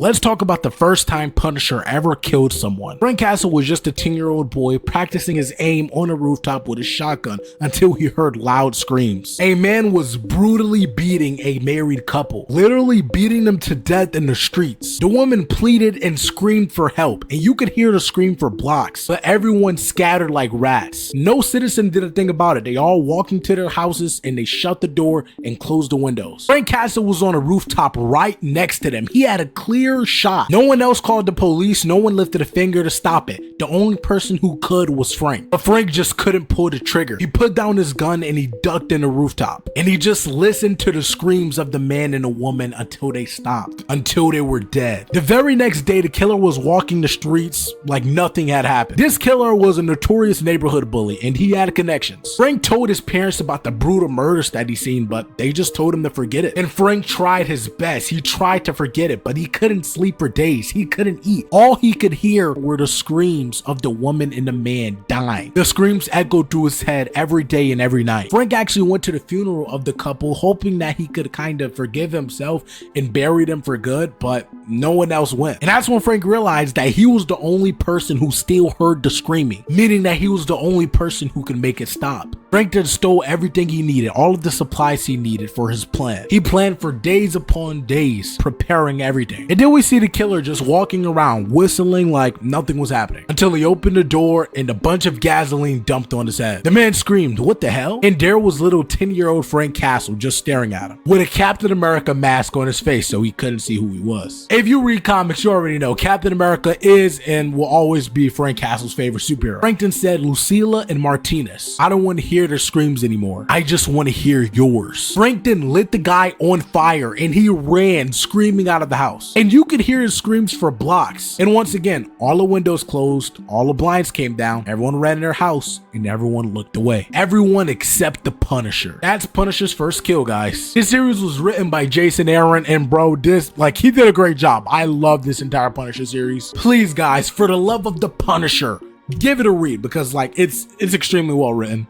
Let's talk about the first time Punisher ever killed someone. Frank Castle was just a 10-year-old boy practicing his aim on a rooftop with a shotgun until he heard loud screams. A man was brutally beating a married couple, literally beating them to death in the streets. The woman pleaded and screamed for help, and you could hear the scream for blocks, but everyone scattered like rats. No citizen did a thing about it. They all walked into their houses and they shut the door and closed the windows. Frank Castle was on a rooftop right next to them. He had a clear shot. No one else called the police. No one lifted a finger to stop it. The only person who could was Frank. But Frank just couldn't pull the trigger. He put down his gun and he ducked in the rooftop. And he just listened to the screams of the man and the woman until they stopped. Until they were dead. The very next day, the killer was walking the streets like nothing had happened. This killer was a notorious neighborhood bully and he had connections. Frank told his parents about the brutal murders that he seen, but they just told him to forget it. And Frank tried his best. He tried to forget it, but he couldn't sleep for days. He couldn't eat. All he could hear were the screams of the woman and the man dying. The screams echoed through his head every day and every night. Frank actually went to the funeral of the couple, hoping that he could kind of forgive himself and bury them for good, but no one else went. And that's when Frank realized that he was the only person who still heard the screaming, meaning that he was the only person who could make it stop. Frank then stole everything he needed, all of the supplies he needed for his plan. He planned for days upon days, preparing everything. And then we see the killer just walking around, whistling like nothing was happening, until he opened the door and a bunch of gasoline dumped on his head. The man screamed, "What the hell?" And there was little 10-year-old Frank Castle just staring at him, with a Captain America mask on his face so he couldn't see who he was. If you read comics, you already know Captain America is and will always be Frank Castle's favorite superhero. Frank then said, "Lucilla and Martinez, I don't want to hear their screams anymore. I just want to hear yours." Frank then lit the guy on fire and he ran screaming out of the house. And you could hear his screams for blocks. And once again, all the windows closed, all the blinds came down, everyone ran in their house, and everyone looked away. Everyone except the Punisher. That's Punisher's first kill, guys. This series was written by Jason Aaron, and bro, he did a great job. I love this entire Punisher series. Please, guys, for the love of the Punisher, give it a read because it's extremely well written.